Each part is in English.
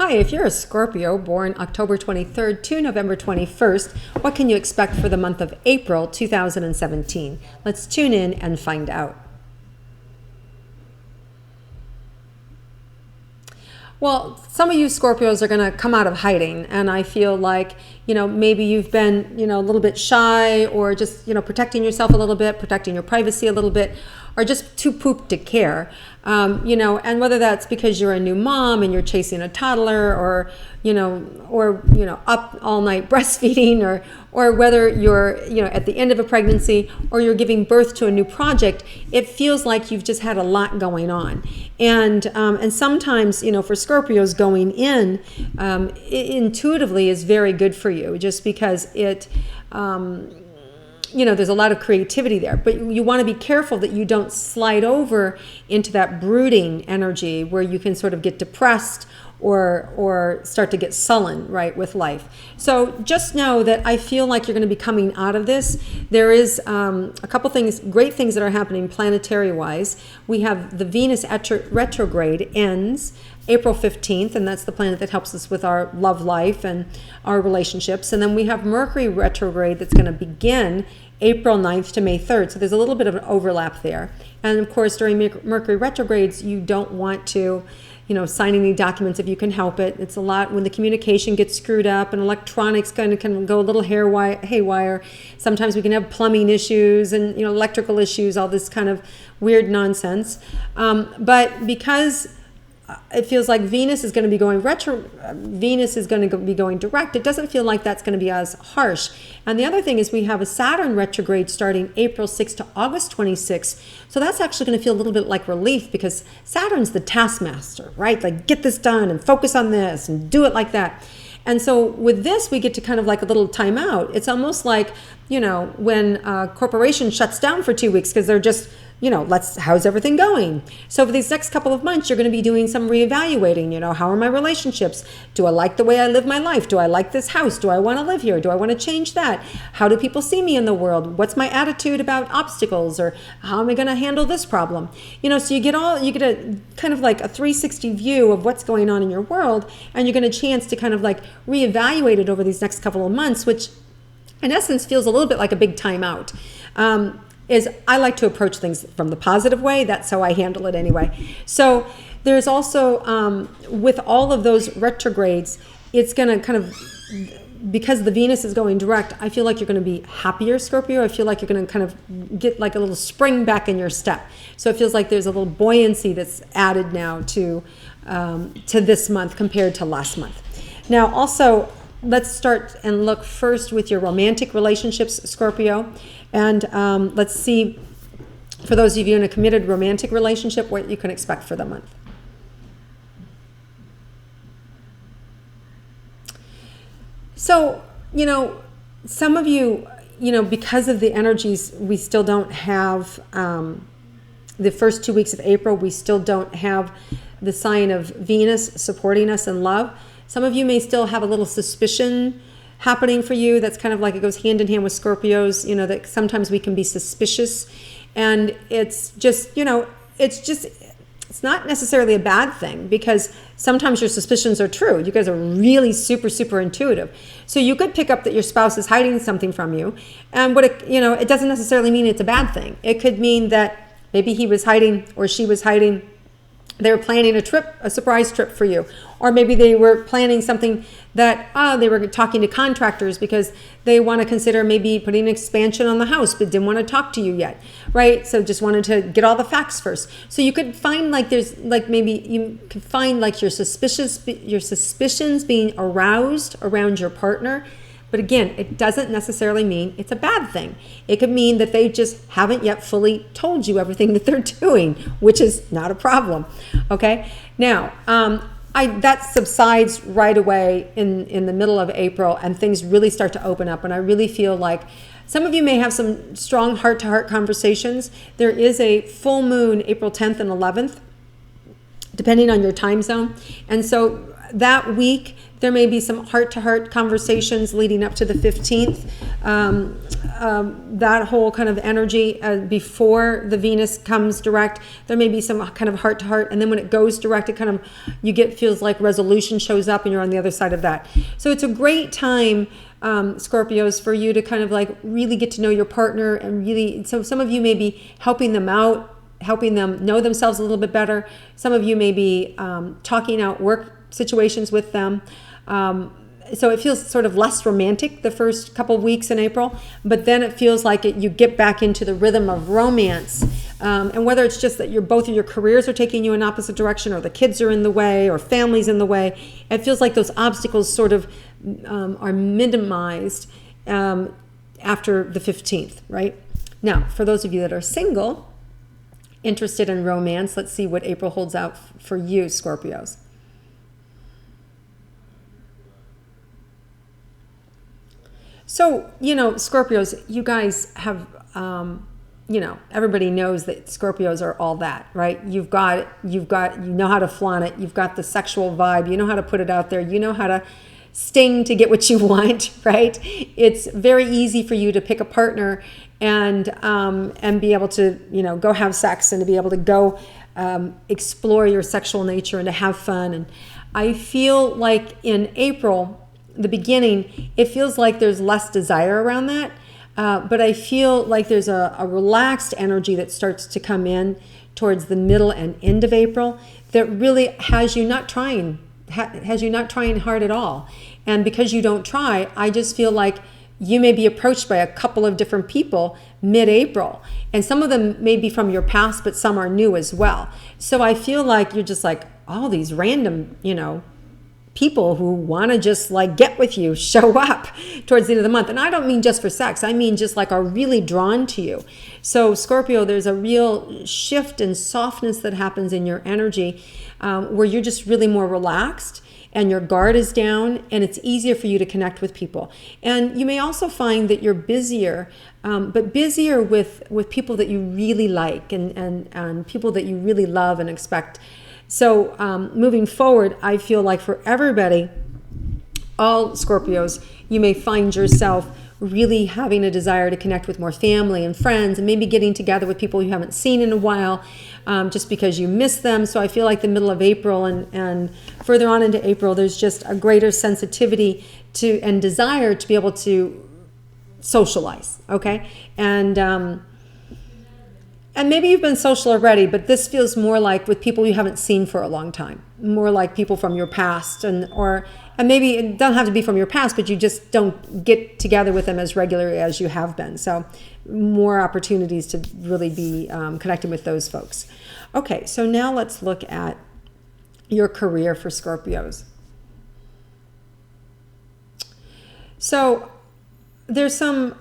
Hi, if you're a Scorpio born October 23rd to November 21st, what can you expect for the month of April 2017? Let's tune in and find out. Well, some of you Scorpios are going to come out of hiding, and I feel like, maybe you've been, a little bit shy, or just, protecting yourself a little bit, protecting your privacy a little bit, or just too pooped to care. And whether that's because you're a new mom and you're chasing a toddler, or up all night breastfeeding, or whether you're, at the end of a pregnancy, or you're giving birth to a new project, it feels like you've just had a lot going on. And sometimes, for Scorpios, going in intuitively is very good for you, just because it, there's a lot of creativity there, but you want to be careful that you don't slide over into that brooding energy where you can sort of get depressed or start to get sullen, right, with life. So just know that I feel like you're going to be coming out of this. There is a couple things, great things that are happening planetary wise. We have the Venus retrograde ends April 15th, and that's the planet that helps us with our love life and our relationships. And then we have Mercury retrograde that's going to begin April 9th to May 3rd. So there's a little bit of an overlap there. And of course, during Mercury retrogrades, you don't want to sign any documents if you can help it. It's a lot when the communication gets screwed up and electronics kind of can go a little haywire. Sometimes we can have plumbing issues and electrical issues, all this kind of weird nonsense. But because it feels like Venus is going to be going Venus is going to be going direct, it doesn't feel like that's going to be as harsh. And the other thing is we have a Saturn retrograde starting April 6th to August 26th. So that's actually going to feel a little bit like relief, because Saturn's the taskmaster, right? Like, get this done and focus on this and do it like that. And so with this, we get to kind of like a little timeout. It's almost like, when a corporation shuts down for 2 weeks because they're just, how's everything going? So for these next couple of months, you're going to be doing some reevaluating. How are my relationships? Do I like the way I live my life? Do I like this house? Do I want to live here? Do I want to change that? How do people see me in the world? What's my attitude about obstacles? Or how am I going to handle this problem? So you get a kind of like a 360 view of what's going on in your world, and you get a chance to kind of like reevaluate it over these next couple of months, which in essence feels a little bit like a big timeout. Is I like to approach things from the positive way. That's how I handle it anyway. So there's also, with all of those retrogrades, it's going to kind of, because the Venus is going direct, I feel like you're going to be happier, Scorpio. I feel like you're going to kind of get like a little spring back in your step. So it feels like there's a little buoyancy that's added now to this month compared to last month. Now also, let's start and look first with your romantic relationships, Scorpio. And let's see, for those of you in a committed romantic relationship, what you can expect for the month. So, some of you, because of the energies, we still don't have, the first 2 weeks of April, we still don't have the sign of Venus supporting us in love. Some of you may still have a little suspicion happening for you. That's kind of like, it goes hand in hand with Scorpios, that sometimes we can be suspicious, and it's just, it's not necessarily a bad thing, because sometimes your suspicions are true. You guys are really super, super intuitive. So you could pick up that your spouse is hiding something from you, and it doesn't necessarily mean it's a bad thing. It could mean that maybe he was hiding or she was hiding. They were planning a surprise trip for you. Or maybe they were planning something that, they were talking to contractors because they want to consider maybe putting an expansion on the house, but didn't want to talk to you yet, right? So just wanted to get all the facts first. So you could find like maybe you could find like your suspicions being aroused around your partner. But again, it doesn't necessarily mean it's a bad thing. It could mean that they just haven't yet fully told you everything that they're doing, which is not a problem. Okay. Now, that subsides right away in the middle of April, and things really start to open up. And I really feel like some of you may have some strong heart-to-heart conversations. There is a full moon April 10th and 11th, depending on your time zone. And so that week, there may be some heart-to-heart conversations leading up to the 15th. That whole kind of energy before the Venus comes direct, there may be some kind of heart-to-heart, and then when it goes direct, it kind of, feels like resolution shows up and you're on the other side of that. So it's a great time, Scorpios, for you to kind of like really get to know your partner, and really, so some of you may be helping them out, helping them know themselves a little bit better. Some of you may be talking out work situations with them. So it feels sort of less romantic the first couple of weeks in April, but then it feels like you get back into the rhythm of romance. And whether it's just that both of your careers are taking you in opposite direction, or the kids are in the way, or family's in the way, it feels like those obstacles sort of are minimized after the 15th, right? Now, for those of you that are single, interested in romance, let's see what April holds out for you, Scorpios. So, Scorpios, you guys have, everybody knows that Scorpios are all that, right? You know how to flaunt it. You've got the sexual vibe. You know how to put it out there. You know how to sting to get what you want, right? It's very easy for you to pick a partner and be able to, go have sex, and to be able to go explore your sexual nature and to have fun. And I feel like in April, the beginning, it feels like there's less desire around that. But I feel like there's a relaxed energy that starts to come in towards the middle and end of April that really has you not trying hard at all. And because you don't try, I just feel like you may be approached by a couple of different people mid-April. And some of them may be from your past, but some are new as well. So I feel like you're just like, all these random, people who want to just like get with you show up towards the end of the month. And I don't mean just for sex. I mean just like are really drawn to you. So Scorpio, there's a real shift and softness that happens in your energy where you're just really more relaxed and your guard is down, and it's easier for you to connect with people. And you may also find that you're busier, but busier with people that you really like and people that you really love and expect. So moving forward, I feel like for everybody, all Scorpios, you may find yourself really having a desire to connect with more family and friends, and maybe getting together with people you haven't seen in a while, just because you miss them. So I feel like the middle of April and further on into April, there's just a greater sensitivity to and desire to be able to socialize, okay? And maybe you've been social already, but this feels more like with people you haven't seen for a long time, more like people from your past, and maybe it doesn't have to be from your past, but you just don't get together with them as regularly as you have been. So more opportunities to really be connecting with those folks. Okay, so now let's look at your career for Scorpios. So there's some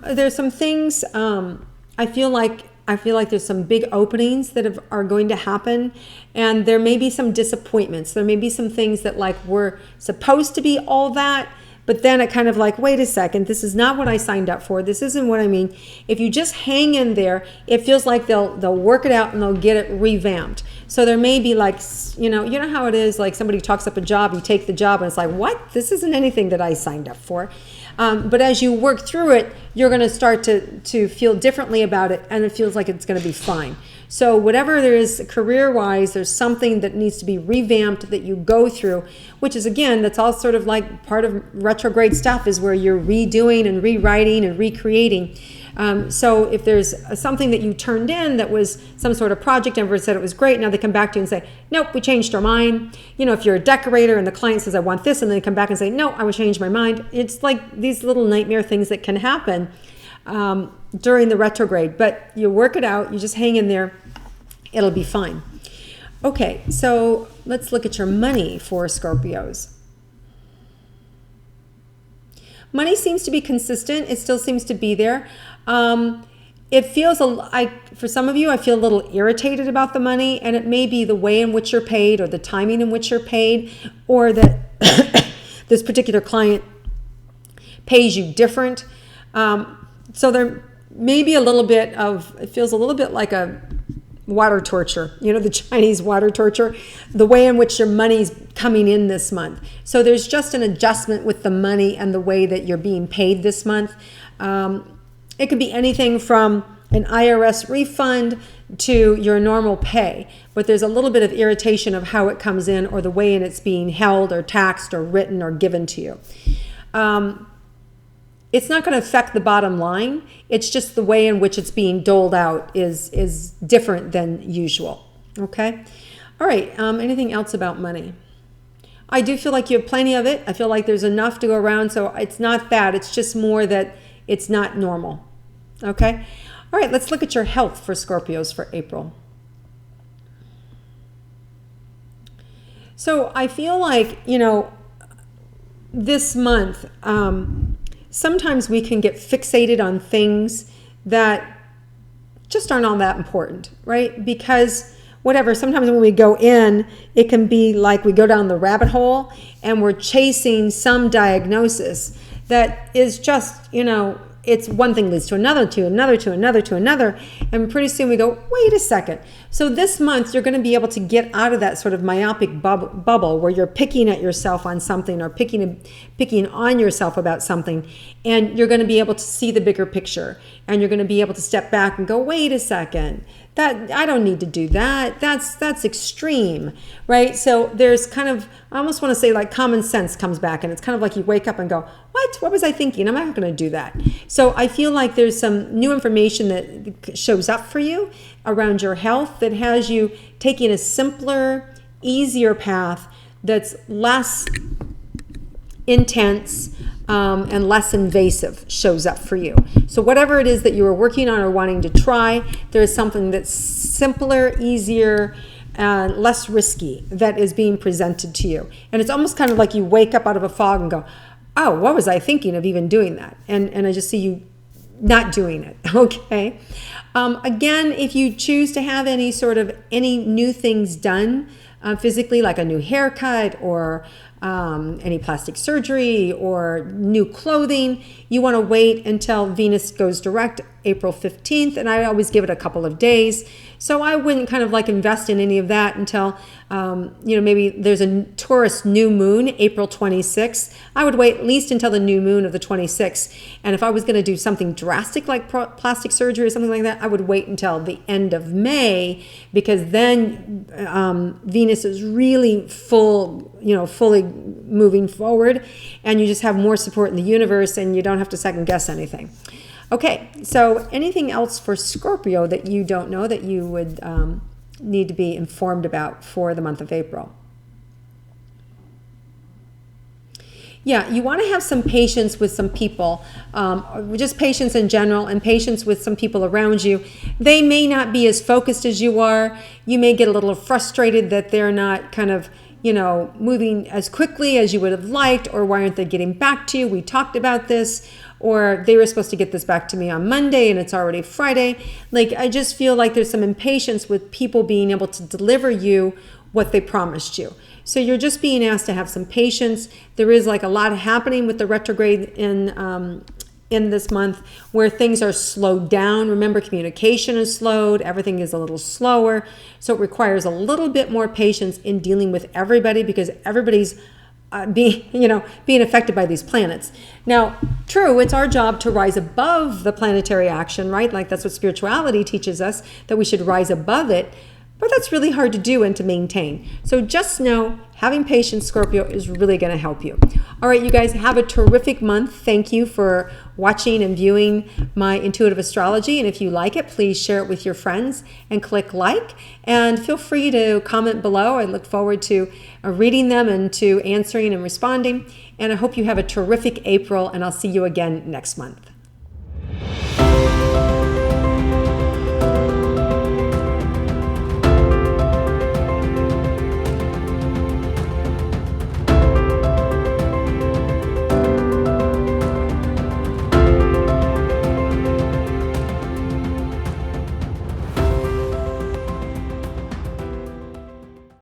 things I feel like there's some big openings that are going to happen, and there may be some disappointments. There may be some things that like were supposed to be all that, but then it kind of like, wait a second, this is not what I signed up for. This isn't what I mean. If you just hang in there, it feels like they'll work it out and they'll get it revamped. So there may be like, you know how it is, like somebody talks up a job, you take the job, and it's like, what? This isn't anything that I signed up for. But as you work through it, you're going to start to feel differently about it, and it feels like it's going to be fine. So whatever there is career-wise, there's something that needs to be revamped that you go through, which is, again, that's all sort of like part of retrograde stuff, is where you're redoing and rewriting and recreating. So if there's something that you turned in that was some sort of project, everyone said it was great, now they come back to you and say, nope, we changed our mind. If you're a decorator and the client says, I want this, and then they come back and say, no, I would change my mind. It's like these little nightmare things that can happen during the retrograde, but you work it out, you just hang in there, it'll be fine. Okay, so let's look at your money for Scorpios. Money seems to be consistent. It still seems to be there. It feels, for some of you, I feel a little irritated about the money, and it may be the way in which you're paid or the timing in which you're paid, or that this particular client pays you different. So there may be a little bit of, it feels a little bit like water torture, the Chinese water torture, the way in which your money's coming in this month. So there's just an adjustment with the money and the way that you're being paid this month. It could be anything from an IRS refund to your normal pay, but there's a little bit of irritation of how it comes in or the way in it's being held or taxed or written or given to you. It's not going to affect the bottom line. It's just the way in which it's being doled out is different than usual. Okay? All right. Anything else about money? I do feel like you have plenty of it. I feel like there's enough to go around, so it's not bad. It's just more that it's not normal. Okay? All right. Let's look at your health for Scorpios for April. So I feel like, this month, sometimes we can get fixated on things that just aren't all that important, right? Because sometimes when we go in, it can be like we go down the rabbit hole and we're chasing some diagnosis that is just, it's one thing leads to another, to another, to another, to another. And pretty soon we go, wait a second. So this month you're going to be able to get out of that sort of myopic bubble where you're picking at yourself on something or picking on yourself about something. And you're going to be able to see the bigger picture. And you're going to be able to step back and go, wait a second. That I don't need to do that. That's extreme, right? So there's kind of, I almost want to say like common sense comes back, and it's kind of like you wake up and go, what was I thinking? I'm not going to do that. So I feel like there's some new information that shows up for you around your health that has you taking a simpler, easier path that's less intense, and less invasive shows up for you. So whatever it is that you are working on or wanting to try, there is something that's simpler, easier, and less risky that is being presented to you. And it's almost kind of like you wake up out of a fog and go, oh, what was I thinking of even doing that? And I just see you not doing it, okay? Again, if you choose to have any new things done physically, like a new haircut or any plastic surgery or new clothing, you want to wait until Venus goes direct April 15th, and I always give it a couple of days. So I wouldn't kind of like invest in any of that until, maybe there's a Taurus new moon, April 26th. I would wait at least until the new moon of the 26th. And if I was going to do something drastic like plastic surgery or something like that, I would wait until the end of May, because then Venus is really fully moving forward, and you just have more support in the universe and you don't have to second guess anything. Okay, so anything else for Scorpio that you don't know that you would need to be informed about for the month of April? Yeah, you want to have some patience with some people, just patience in general, and patience with some people around you. They may not be as focused as you are. You may get a little frustrated that they're not kind of moving as quickly as you would have liked, or why aren't they getting back to you? We talked about this, or they were supposed to get this back to me on Monday and it's already Friday. Like, I just feel like there's some impatience with people being able to deliver you what they promised you. So you're just being asked to have some patience. There is like a lot happening with the retrograde in this month where things are slowed down. Remember, communication is slowed. Everything is a little slower. So it requires a little bit more patience in dealing with everybody, because everybody's being affected by these planets. Now, true, it's our job to rise above the planetary action, right? Like, that's what spirituality teaches us, that we should rise above it. But that's really hard to do and to maintain. So just know, having patience, Scorpio, is really going to help you. All right, you guys, have a terrific month. Thank you for watching and viewing my intuitive astrology. And if you like it, please share it with your friends and click like. And feel free to comment below. I look forward to reading them and to answering and responding. And I hope you have a terrific April, and I'll see you again next month.